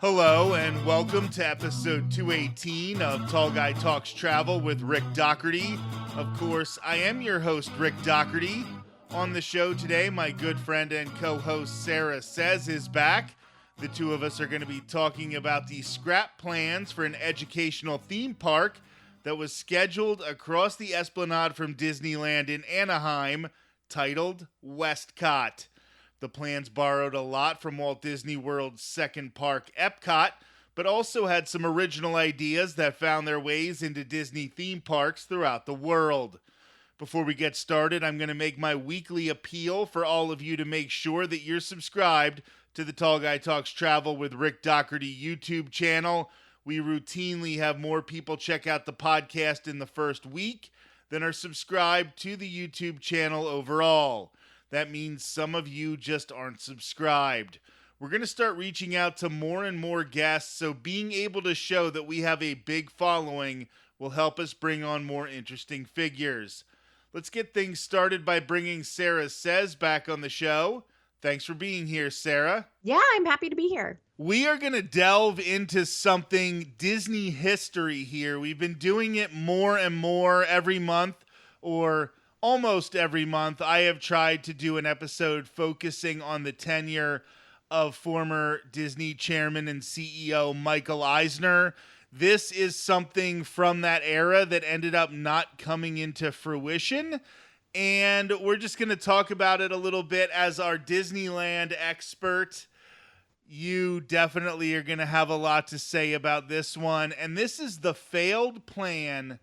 Hello and welcome to episode 218 of Tall Guy Talks Travel with Rick Doherty. Of course, I am your host, Rick Doherty. On the show today, my good friend and co-host Sarah Says is back. The two of us are going to be talking about the scrap plans for an educational theme park that was scheduled across the Esplanade from Disneyland in Anaheim, titled WestCOT. The plans borrowed a lot from Walt Disney World's second park, Epcot, but also had some original ideas that found their ways into Disney theme parks throughout the world. Before we get started, I'm going to make my weekly appeal for all of you to make sure that you're subscribed to the Tall Guy Talks Travel with Rick Doherty YouTube channel. We routinely have more people check out the podcast in the first week than are subscribed to the YouTube channel overall. That means some of you just aren't subscribed. We're going to start reaching out to more and more guests, so being able to show that we have a big following will help us bring on more interesting figures. Let's get things started by bringing Sarah Says back on the show. Thanks for being here, Sarah. Yeah, I'm happy to be here. We are going to delve into something Disney history here. We've been doing it more and more every month, or almost every month. I have tried to do an episode focusing on the tenure of former Disney chairman and CEO Michael Eisner. This is something from that era that ended up not coming into fruition, and we're just going to talk about it a little bit as our Disneyland expert. You definitely are going to have a lot to say about this one, and this is the failed plan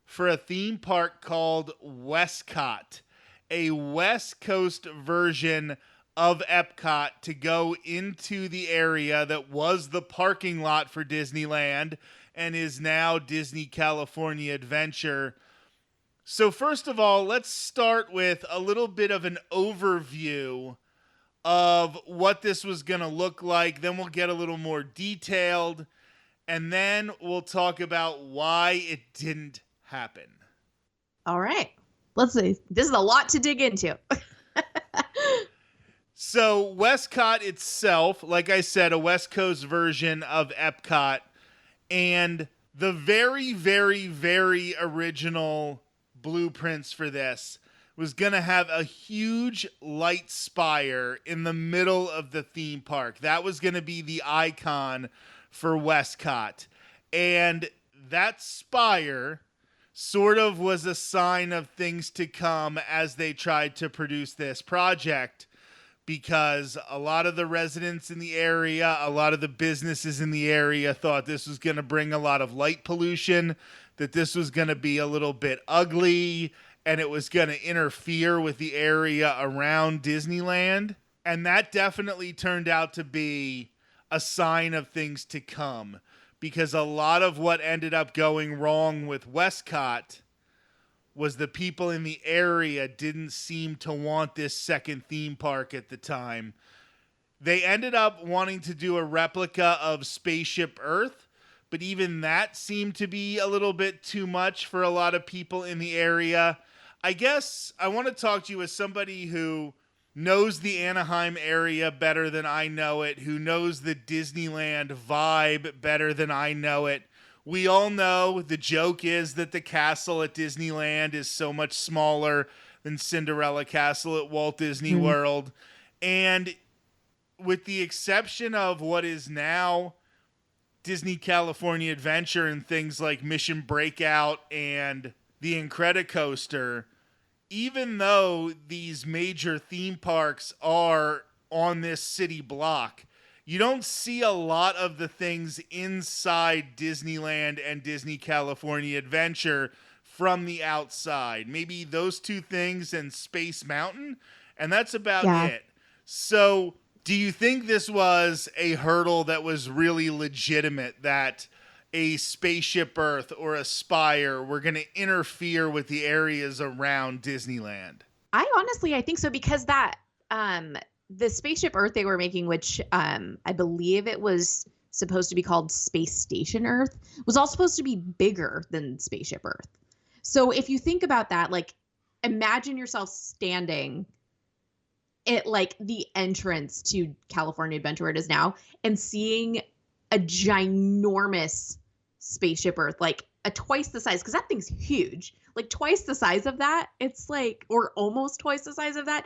for a theme park called WestCOT, a West Coast version of Epcot to go into the area that was the parking lot for Disneyland and is now Disney California Adventure. So first of all, let's start with a little bit of an overview of what this was going to look like. Then we'll get a little more detailed, and then we'll talk about why it didn't happen. All right. Let's see. This is a lot to dig into. So WestCOT itself, like I said, a West Coast version of Epcot, and the very, very, very original blueprints for this was going to have a huge light spire in the middle of the theme park. That was going to be the icon for WestCOT. And that spire sort of was a sign of things to come as they tried to produce this project, because a lot of the residents in the area, a lot of the businesses in the area thought this was going to bring a lot of light pollution, that this was going to be a little bit ugly, and it was going to interfere with the area around Disneyland. And that definitely turned out to be a sign of things to come, because a lot of what ended up going wrong with WestCOT was the people in the area didn't seem to want this second theme park at the time. They ended up wanting to do a replica of Spaceship Earth, but even that seemed to be a little bit too much for a lot of people in the area. I guess I want to talk to you as somebody who knows the Anaheim area better than I know it, who knows the Disneyland vibe better than I know it. We all know the joke is that the castle at Disneyland is so much smaller than Cinderella Castle at Walt Disney World. And with the exception of what is now Disney California Adventure and things like Mission Breakout and the Incredicoaster, even though these major theme parks are on this city block, you don't see a lot of the things inside Disneyland and Disney California Adventure from the outside. Maybe those two things and Space Mountain, and that's about it. So do you think this was a hurdle that was really legitimate, that a Spaceship Earth or a Spire were going to interfere with the areas around Disneyland? I think so, because that the Spaceship Earth they were making, which I believe it was supposed to be called Space Station Earth, was all supposed to be bigger than Spaceship Earth. So if you think about that, like, imagine yourself standing at like the entrance to California Adventure, where it is now, and seeing a ginormous spaceship Earth, like a twice the size, because that thing's huge, like twice the size of that. It's like, or almost twice the size of that.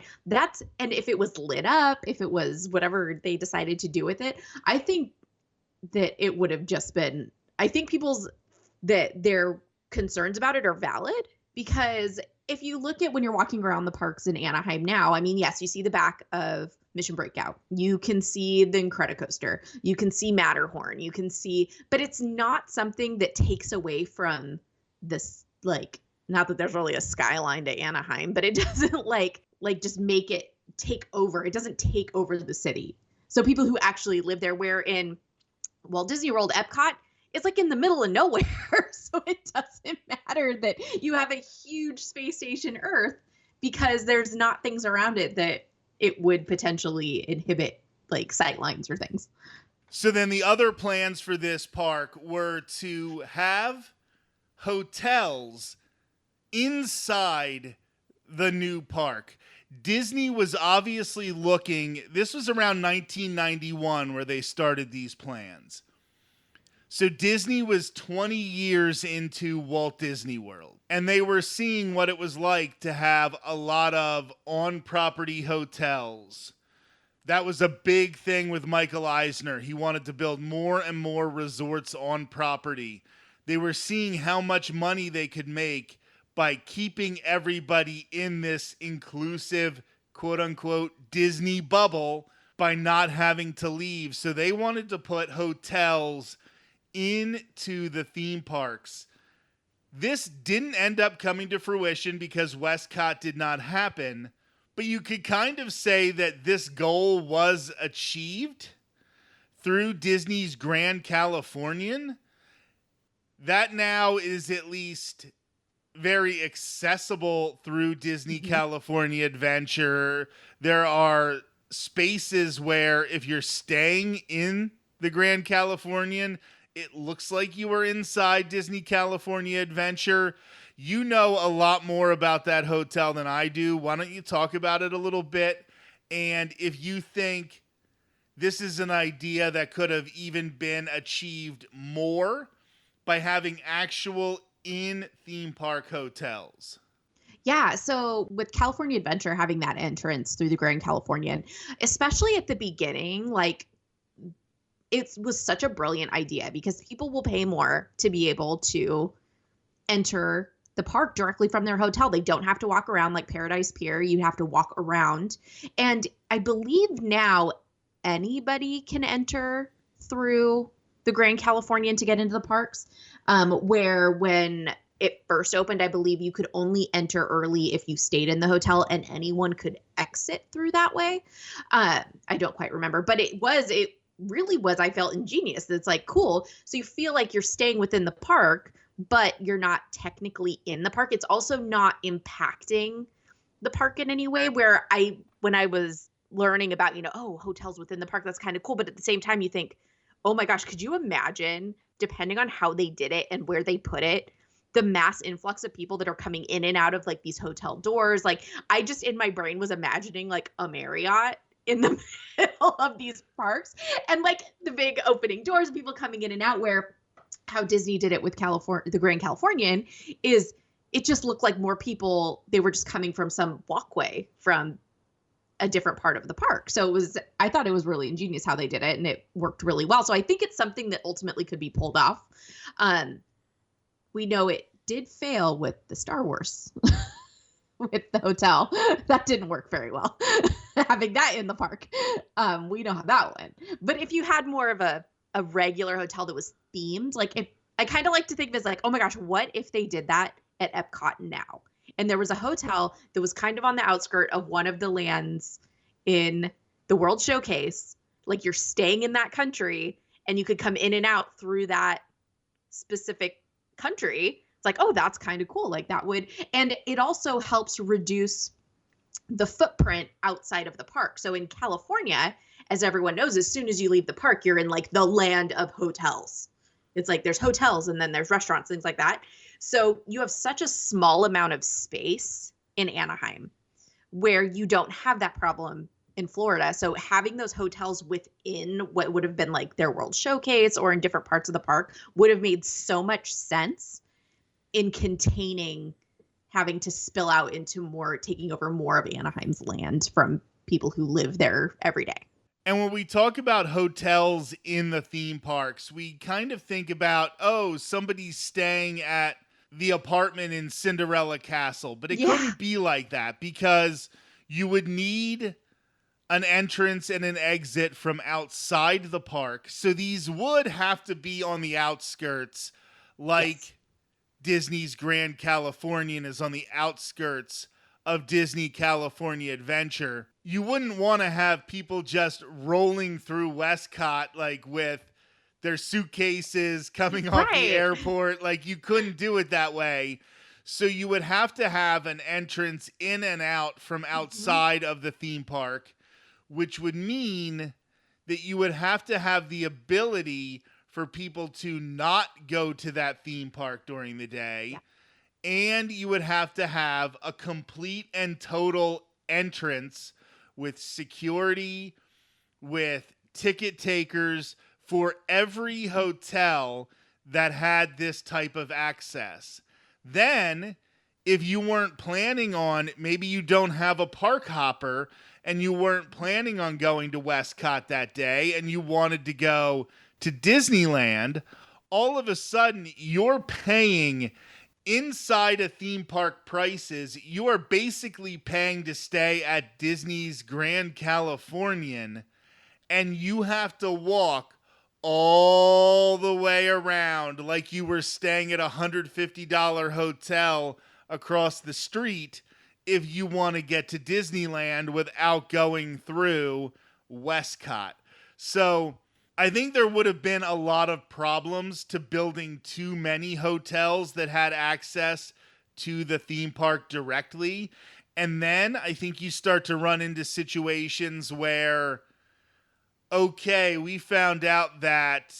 And if it was lit up, if it was whatever they decided to do with it, I think that it would have just been, I think their concerns about it are valid, because if you look at when you're walking around the parks in Anaheim now, I mean, yes, you see the back of Mission Breakout. You can see the Incredicoaster. You can see Matterhorn. You can see, but it's not something that takes away from this, like, not that there's really a skyline to Anaheim, but it doesn't like just make it take over. It doesn't take over the city. So people who actually live there, where in Walt Disney World, Epcot, it's like in the middle of nowhere. So it doesn't matter that you have a huge space station Earth, because there's not things around it that it would potentially inhibit, like sightlines or things. So then the other plans for this park were to have hotels inside the new park. Disney was obviously looking, this was around 1991 where they started these plans. So Disney was 20 years into Walt Disney World, and they were seeing what it was like to have a lot of on-property hotels. That was a big thing with Michael Eisner. He wanted to build more and more resorts on property. They were seeing how much money they could make by keeping everybody in this inclusive, quote-unquote, Disney bubble by not having to leave. So they wanted to put hotels into the theme parks. This didn't end up coming to fruition because WestCOT did not happen, but you could kind of say that this goal was achieved through Disney's Grand Californian. That now is at least very accessible through Disney California Adventure. There are spaces where if you're staying in the Grand Californian, it looks like you are inside Disney California Adventure. You know a lot more about that hotel than I do. Why don't you talk about it a little bit? And if you think this is an idea that could have even been achieved more by having actual in-theme park hotels. Yeah, so with California Adventure having that entrance through the Grand Californian, especially at the beginning, like, it was such a brilliant idea, because people will pay more to be able to enter the park directly from their hotel. They don't have to walk around like Paradise Pier. You have to walk around. And I believe now anybody can enter through the Grand Californian to get into the parks, where when it first opened, I believe you could only enter early if you stayed in the hotel, and anyone could exit through that way. I don't quite remember, but it really was, I felt, ingenious. It's like, cool. So you feel like you're staying within the park, but you're not technically in the park. It's also not impacting the park in any way, where when I was learning about, hotels within the park, that's kind of cool. But at the same time, you think, oh my gosh, could you imagine, depending on how they did it and where they put it, the mass influx of people that are coming in and out of like these hotel doors? Like, I just, in my brain, was imagining like a Marriott in the middle of these parks, and like the big opening doors, people coming in and out, where how Disney did it with the Grand Californian is it just looked like more people, they were just coming from some walkway from a different part of the park. So I thought it was really ingenious how they did it, and it worked really well. So I think it's something that ultimately could be pulled off. We know it did fail with the Star Wars with the hotel. That didn't work very well. Having that in the park. We know how that went. But if you had more of a regular hotel that was themed, like, I kind of like to think of it as like, oh my gosh, what if they did that at Epcot now? And there was a hotel that was kind of on the outskirt of one of the lands in the World Showcase. Like, you're staying in that country and you could come in and out through that specific country. It's like, oh, that's kind of cool. Like, that would, and it also helps reduce the footprint outside of the park. So in California, as everyone knows, as soon as you leave the park, you're in like the land of hotels. It's like there's hotels and then there's restaurants, things like that. So you have such a small amount of space in Anaheim where you don't have that problem in Florida. So having those hotels within what would have been like their World Showcase or in different parts of the park would have made so much sense in containing having to spill out into more, taking over more of Anaheim's land from people who live there every day. And when we talk about hotels in the theme parks, we kind of think about, oh, somebody's staying at the apartment in Cinderella Castle. But it couldn't be like that, because you would need an entrance and an exit from outside the park. So these would have to be on the outskirts, like Disney's Grand Californian is on the outskirts of Disney California Adventure. You wouldn't want to have people just rolling through WestCOT like with their suitcases coming off the airport. Like, you couldn't do it that way. So you would have to have an entrance in and out from outside of the theme park, which would mean that you would have to have the ability for people to not go to that theme park during the day. And you would have to have a complete and total entrance with security, with ticket takers for every hotel that had this type of access. Then, if you weren't planning on, maybe you don't have a park hopper and you weren't planning on going to WestCOT that day and you wanted to go to Disneyland, all of a sudden you're paying inside of theme park prices. You are basically paying to stay at Disney's Grand Californian, and you have to walk all the way around like you were staying at a $150 hotel across the street if you want to get to Disneyland without going through WestCOT. So I think there would have been a lot of problems to building too many hotels that had access to the theme park directly. And then I think you start to run into situations where, okay, we found out that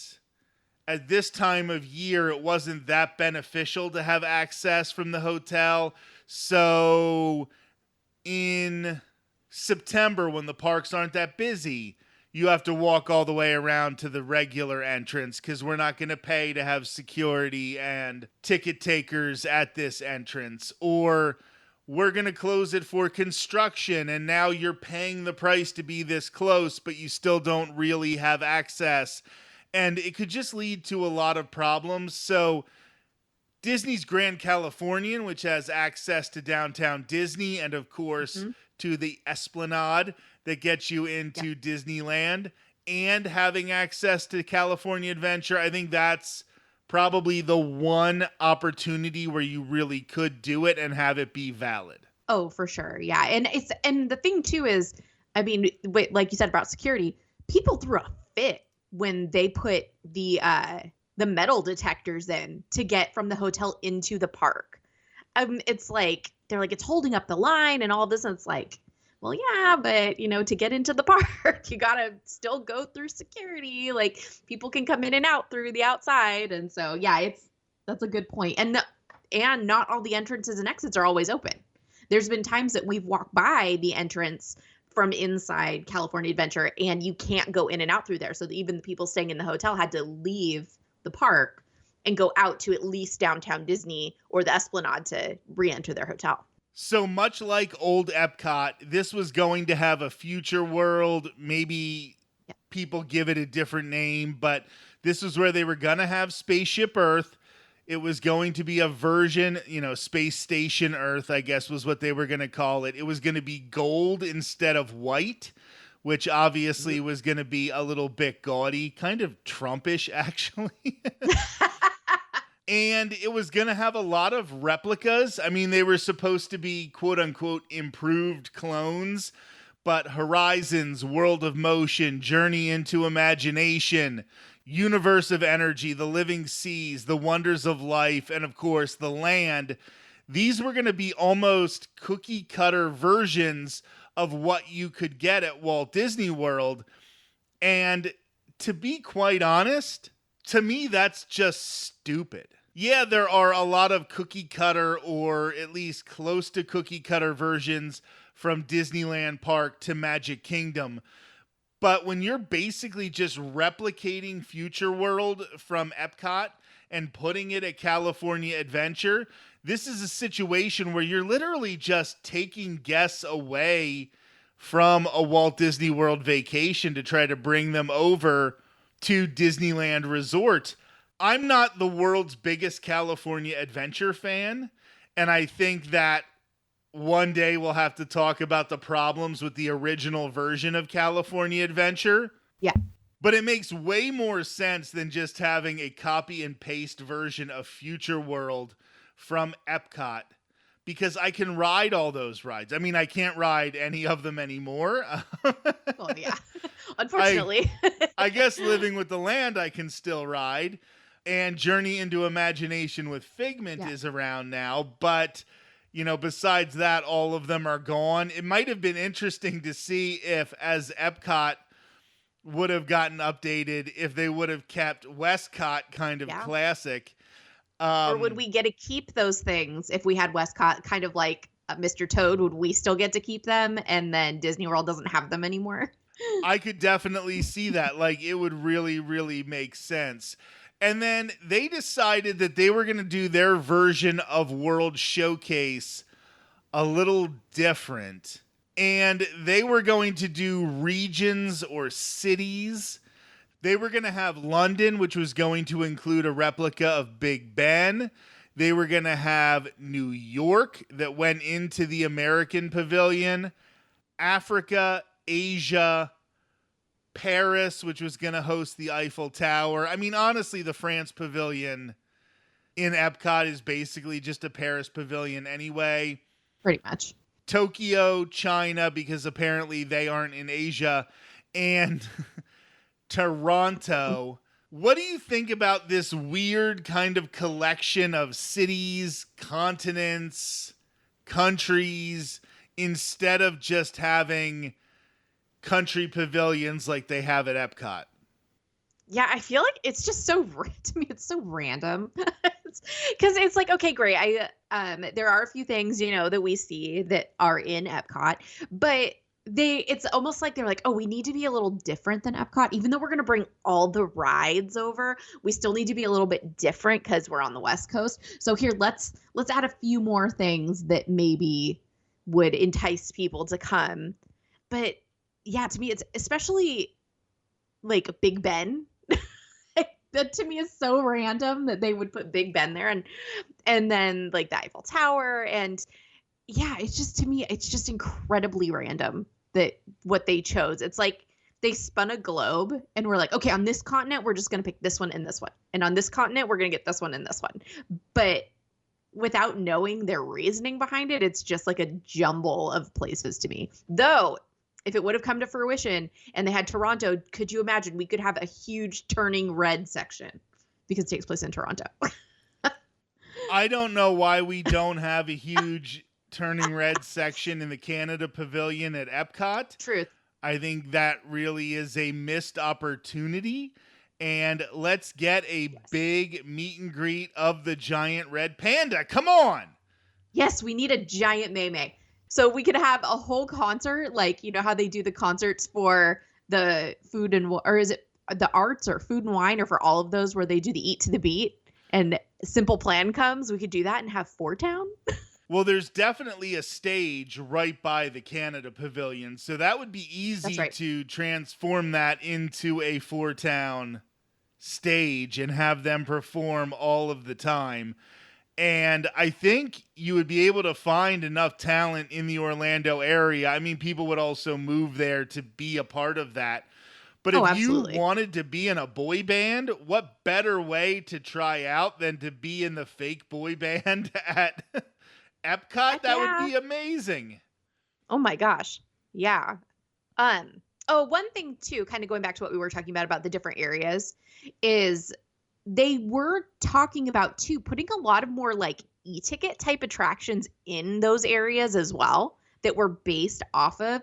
at this time of year, it wasn't that beneficial to have access from the hotel. So in September, when the parks aren't that busy, you have to walk all the way around to the regular entrance because we're not going to pay to have security and ticket takers at this entrance. Or we're going to close it for construction, and now you're paying the price to be this close, but you still don't really have access. And it could just lead to a lot of problems. So Disney's Grand Californian, which has access to downtown Disney and, of course, to the Esplanade that gets you into Disneyland, and having access to California Adventure, I think that's probably the one opportunity where you really could do it and have it be valid. Oh, for sure. Yeah. And the thing too is, I mean, like you said about security, people threw a fit when they put the metal detectors in to get from the hotel into the park. It's like, they're like, it's holding up the line and all this. And it's like, well, yeah, but to get into the park, you got to still go through security. Like, people can come in and out through the outside. And so, yeah, that's a good point. And not all the entrances and exits are always open. There's been times that we've walked by the entrance from inside California Adventure and you can't go in and out through there. So even the people staying in the hotel had to leave the park and go out to at least downtown Disney or the Esplanade to re-enter their hotel. So much like old Epcot, this was going to have a future world. Maybe people give it a different name, but this is where they were going to have Spaceship Earth. It was going to be a version, Space Station Earth, I guess was what they were going to call it. It was going to be gold instead of white, which obviously was going to be a little bit gaudy, kind of Trumpish, actually. And it was going to have a lot of replicas. I mean, they were supposed to be quote unquote improved clones, but Horizons, World of Motion, Journey into Imagination, Universe of Energy, The Living Seas, The Wonders of Life, and of course, The Land. These were going to be almost cookie cutter versions of what you could get at Walt Disney World. And to be quite honest, to me, that's just stupid. Yeah, there are a lot of cookie cutter or at least close to cookie cutter versions from Disneyland Park to Magic Kingdom. But when you're basically just replicating Future World from Epcot and putting it at California Adventure, this is a situation where you're literally just taking guests away from a Walt Disney World vacation to try to bring them over to Disneyland Resort. I'm not the world's biggest California Adventure fan, and I think that one day we'll have to talk about the problems with the original version of California Adventure. Yeah. But it makes way more sense than just having a copy and paste version of Future World from Epcot, because I can ride all those rides. I mean, I can't ride any of them anymore. Well, yeah. Unfortunately. I guess Living with the Land I can still ride, and Journey into Imagination with Figment is around now, but besides that, all of them are gone. It might have been interesting to see if, as Epcot would have gotten updated, if they would have kept WestCOT kind of classic. Or would we get to keep those things if we had WestCOT, kind of like Mr. Toad? Would we still get to keep them, and then Disney World doesn't have them anymore? I could definitely see that. Like, it would really, really make sense. And then they decided that they were going to do their version of World Showcase a little different. And they were going to do regions or cities. They were going to have London, which was going to include a replica of Big Ben. They were going to have New York that went into the American Pavilion, Africa, Asia, Paris, which was going to host the Eiffel Tower. I mean, honestly, the France Pavilion in Epcot is basically just a Paris Pavilion anyway. Pretty much. Tokyo, China, because apparently they aren't in Asia, and Toronto. What do you think about this weird kind of collection of cities, continents, countries, instead of just having country pavilions like they have at Epcot? Yeah, I feel like it's just to me, it's so random. Because it's like, okay, great. There are a few things, that we see that are in Epcot, but it's almost like they're like, oh, we need to be a little different than Epcot. Even though we're going to bring all the rides over, we still need to be a little bit different because we're on the West Coast. So here, let's add a few more things that maybe would entice people to come. But yeah, to me, it's especially like Big Ben. That to me is so random that they would put Big Ben there, and then like the Eiffel Tower, and yeah, it's just, to me, it's just incredibly random that what they chose. It's like they spun a globe and we're like, okay, on this continent we're just gonna pick this one and this one, and on this continent we're gonna get this one and this one, but without knowing their reasoning behind it, it's just like a jumble of places to me. Though if it would have come to fruition and they had Toronto, could you imagine we could have a huge turning red section because it takes place in Toronto? I don't know why we don't have a huge turning red section in the Canada Pavilion at Epcot. Truth. I think that really is a missed opportunity. And let's get a big meet and greet of the giant red panda. Come on. Yes, we need a giant Mei. So we could have a whole concert, like, how they do the concerts for the food or is it the arts or food and wine, or for all of those where they do the Eat to the Beat and Simple Plan comes. We could do that and have Four Town. Well, there's definitely a stage right by the Canada Pavilion, so that would be easy to transform that into a Four Town stage and have them perform all of the time. And I think you would be able to find enough talent in the Orlando area. I mean, people would also move there to be a part of that. But if absolutely. you wanted to be in a boy band, what better way to try out than to be in the fake boy band at Epcot? That would be amazing. Oh my gosh. Yeah. One thing too, kind of going back to what we were talking about the different areas, is they were talking about too putting a lot of more like e-ticket type attractions in those areas as well that were based off of.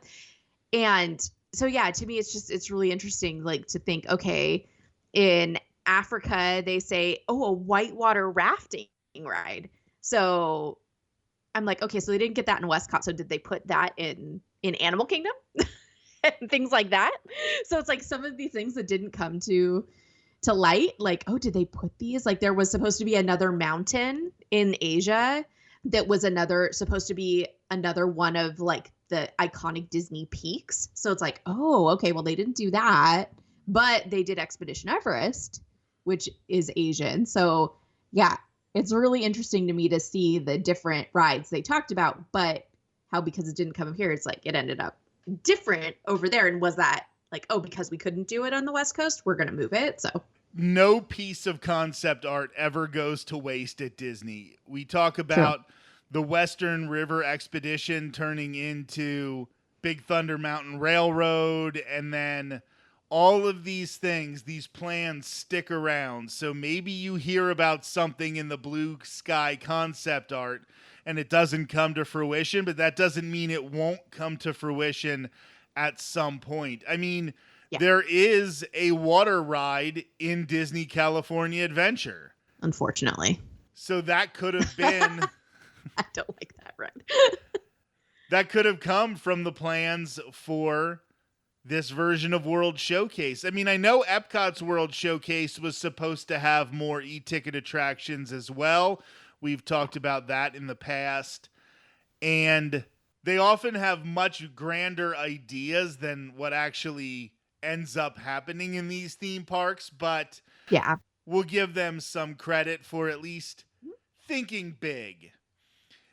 And so yeah, to me it's really interesting, like, to think, okay, in Africa they say, oh, a whitewater rafting ride. So I'm like, okay, so they didn't get that in WestCOT. So did they put that in Animal Kingdom and things like that? So it's like some of these things that didn't come to light, like, oh, did they put these? Like there was supposed to be another mountain in Asia that was supposed to be another one of like the iconic Disney peaks. So it's like, oh, okay, well, they didn't do that, but they did Expedition Everest, which is Asian. So yeah, it's really interesting to me to see the different rides they talked about, but how, because it didn't come up here, it's like it ended up different over there. And was that like, oh, because we couldn't do it on the West Coast, we're going to move it? So no piece of concept art ever goes to waste at Disney. We talk about the Western River Expedition turning into Big Thunder Mountain Railroad, and then all of these things, these plans stick around. So maybe you hear about something in the blue sky concept art and it doesn't come to fruition, but that doesn't mean it won't come to fruition at some point. I mean, there is a water ride in Disney California Adventure. Unfortunately. So that could have been... I don't like that ride. That could have come from the plans for this version of World Showcase. I mean, I know Epcot's World Showcase was supposed to have more e-ticket attractions as well. We've talked about that in the past. And they often have much grander ideas than what actually ends up happening in these theme parks, but yeah, we'll give them some credit for at least thinking big.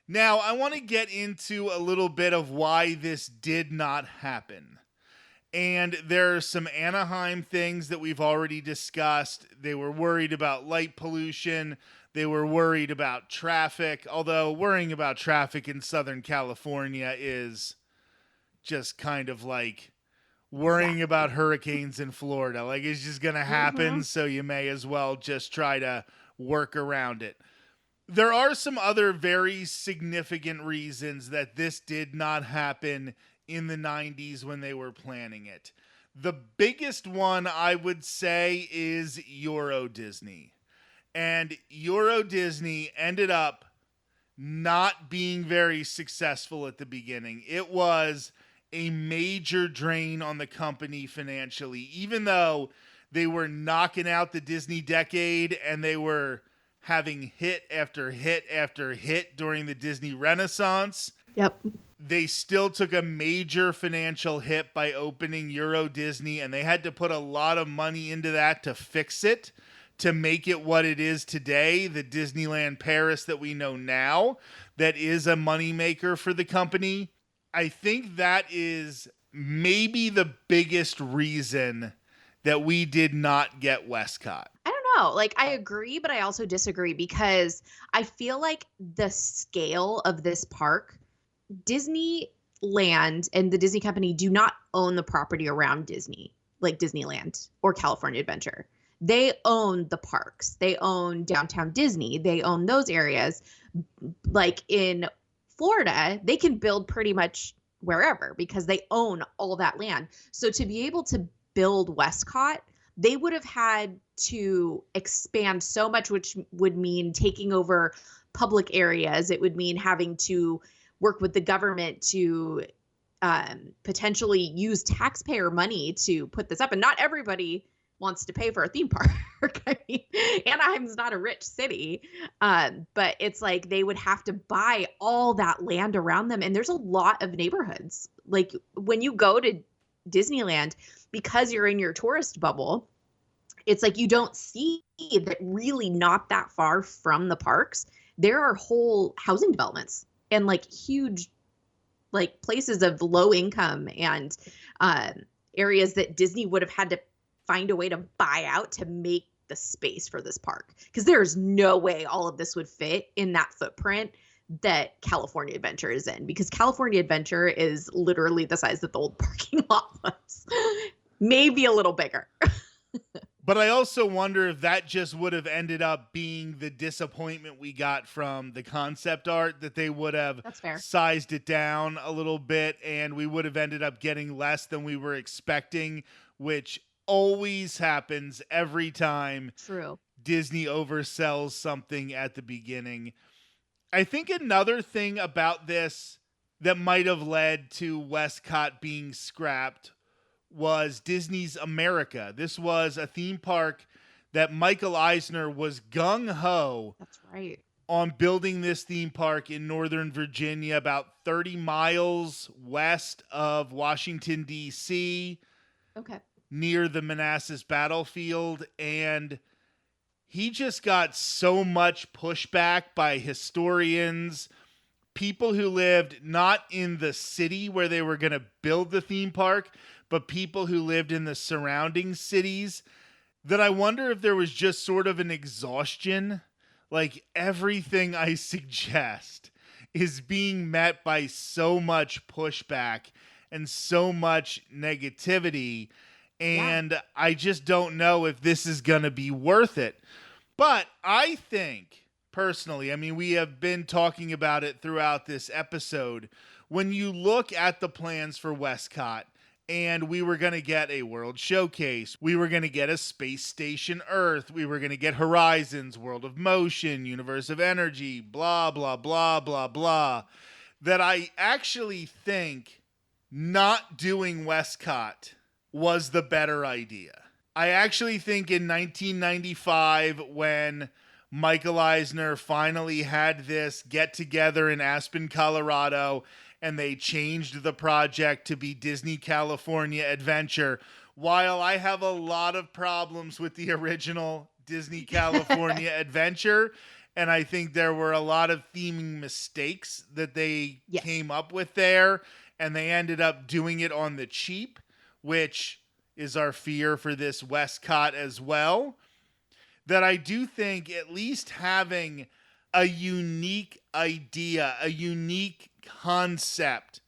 Now, I want to get into a little bit of why this did not happen. And there are some Anaheim things that we've already discussed. They were worried about light pollution. They were worried about traffic, although worrying about traffic in Southern California is just kind of like worrying about hurricanes in Florida. Like, it's just going to happen, so you may as well just try to work around it. There are some other very significant reasons that this did not happen in the 90s when they were planning it. The biggest one, I would say, is Euro Disney. And Euro Disney ended up not being very successful at the beginning. It was a major drain on the company financially, even though they were knocking out the Disney decade and they were having hit after hit after hit during the Disney Renaissance. Yep. They still took a major financial hit by opening Euro Disney, and they had to put a lot of money into that to fix it, to make it what it is today, the Disneyland Paris that we know now, that is a moneymaker for the company. I think that is maybe the biggest reason that we did not get WestCOT. I don't know. Like, I agree, but I also disagree because I feel like the scale of this park, Disneyland and the Disney company do not own the property around Disney, like Disneyland or California Adventure. They own the parks. They own downtown Disney. They own those areas. Like in Florida, they can build pretty much wherever because they own all that land. So to be able to build WestCOT, they would have had to expand so much, which would mean taking over public areas. It would mean having to work with the government to potentially use taxpayer money to put this up. And not everybody wants to pay for a theme park. I mean, Anaheim's not a rich city, but it's like they would have to buy all that land around them. And there's a lot of neighborhoods. Like when you go to Disneyland, because you're in your tourist bubble, it's like you don't see that really not that far from the parks. There are whole housing developments and like huge like places of low income and areas that Disney would have had to find a way to buy out to make the space for this park, because there's no way all of this would fit in that footprint that California Adventure is in, because California Adventure is literally the size that the old parking lot was, maybe a little bigger. But I also wonder if that just would have ended up being the disappointment we got from the concept art, that they would have sized it down a little bit and we would have ended up getting less than we were expecting, which always happens every time Disney oversells something at the beginning. I think another thing about this that might have led to WestCOT being scrapped was Disney's America. This was a theme park that Michael Eisner was gung-ho That's right. on building this theme park in Northern Virginia, about 30 miles west of Washington, D.C., Okay. near the Manassas battlefield. And he just got so much pushback by historians, people who lived not in the city where they were going to build the theme park, but people who lived in the surrounding cities, that I wonder if there was just sort of an exhaustion. Like, everything I suggest is being met by so much pushback and so much negativity. And I just don't know if this is going to be worth it. But I think, personally, I mean, we have been talking about it throughout this episode. When you look at the plans for WestCOT, and we were going to get a World Showcase, we were going to get a Space Station Earth, we were going to get Horizons, World of Motion, Universe of Energy, blah, blah, blah, blah, blah, that I actually think not doing WestCOT was the better idea. I actually think in 1995, when Michael Eisner finally had this get together in Aspen, Colorado, and they changed the project to be Disney California Adventure, while I have a lot of problems with the original Disney California Adventure, and I think there were a lot of theming mistakes that they came up with there, and they ended up doing it on the cheap, which is our fear for this WestCOT as well, that I do think at least having a unique idea, a unique concept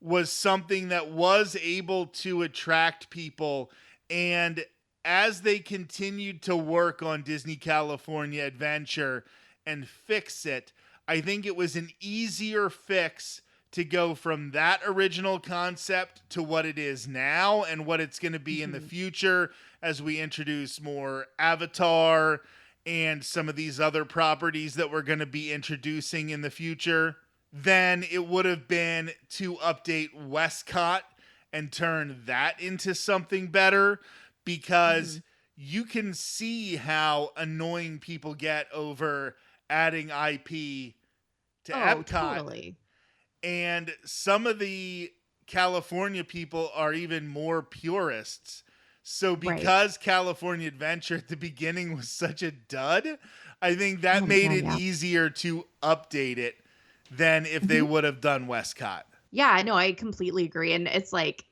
was something that was able to attract people. And as they continued to work on Disney California Adventure and fix it, I think it was an easier fix to go from that original concept to what it is now and what it's going to be in the future as we introduce more Avatar and some of these other properties that we're going to be introducing in the future, than it would have been to update WestCOT and turn that into something better, because you can see how annoying people get over adding IP to Epcot. Totally. And some of the California people are even more purists. So because California Adventure at the beginning was such a dud, I think that made it easier to update it than if they would have done WestCOT. Yeah, I know. I completely agree. And it's like,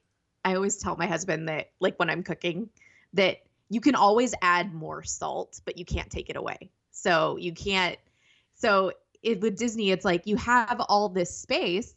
I always tell my husband that, like, when I'm cooking, that you can always add more salt, but you can't take it away. So you can't. So with Disney, it's like you have all this space,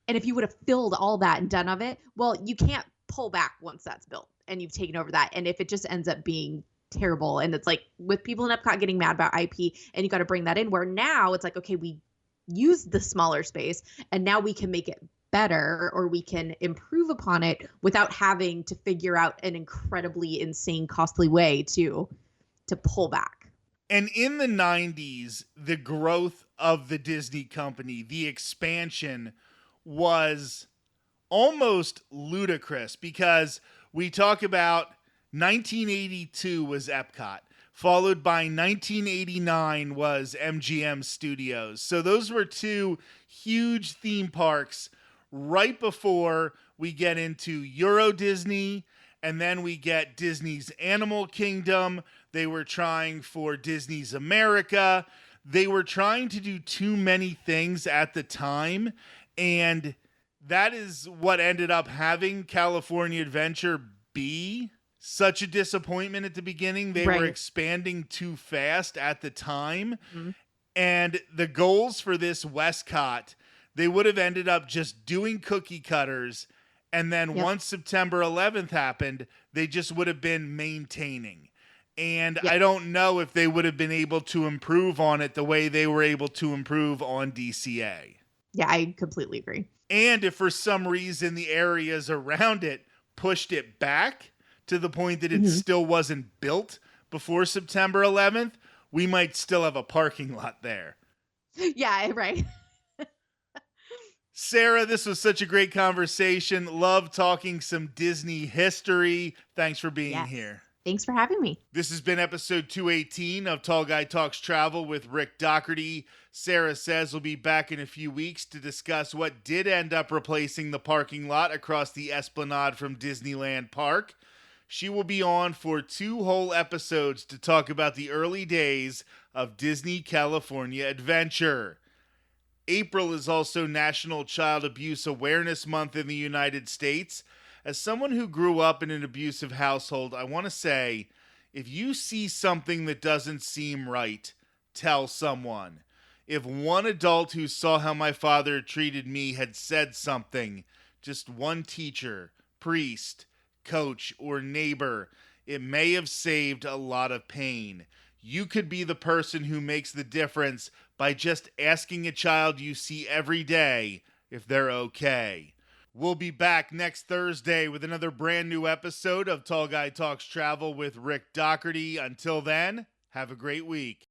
and if you would have filled all that and done of it, well, you can't pull back once that's built and you've taken over that. And if it just ends up being terrible, and it's like with people in Epcot getting mad about IP, and you got to bring that in, where now it's like, okay, we use the smaller space and now we can make it better, or we can improve upon it without having to figure out an incredibly insane, costly way to pull back. And in the 90s, the growth of the Disney company, the expansion, was almost ludicrous, because we talk about 1982 was Epcot, followed by 1989 was MGM Studios. So those were two huge theme parks right before we get into Euro Disney, and then we get Disney's Animal Kingdom. They were trying for Disney's America. They were trying to do too many things at the time, and that is what ended up having California Adventure be such a disappointment at the beginning. They were expanding too fast at the time. And the goals for this WestCOT, they would have ended up just doing cookie cutters. And then once September 11th happened, they just would have been maintaining. And I don't know if they would have been able to improve on it the way they were able to improve on DCA. Yeah, I completely agree. And if for some reason the areas around it pushed it back to the point that it still wasn't built before September 11th, we might still have a parking lot there. Yeah, right. Sarah, this was such a great conversation. Love talking some Disney history. Thanks for being Yes. here. Thanks for having me. This has been episode 218 of Tall Guy Talks Travel with Rick Doherty. Sarah says we'll be back in a few weeks to discuss what did end up replacing the parking lot across the Esplanade from Disneyland Park. She will be on for 2 whole episodes to talk about the early days of Disney California Adventure. April is also National Child Abuse Awareness Month in the United States. As someone who grew up in an abusive household, I want to say, if you see something that doesn't seem right, tell someone. If one adult who saw how my father treated me had said something, just one teacher, priest, coach, or neighbor, it may have saved a lot of pain. You could be the person who makes the difference by just asking a child you see every day if they're okay. We'll be back next Thursday with another brand new episode of Tall Guy Talks Travel with Rick Doherty. Until then, have a great week.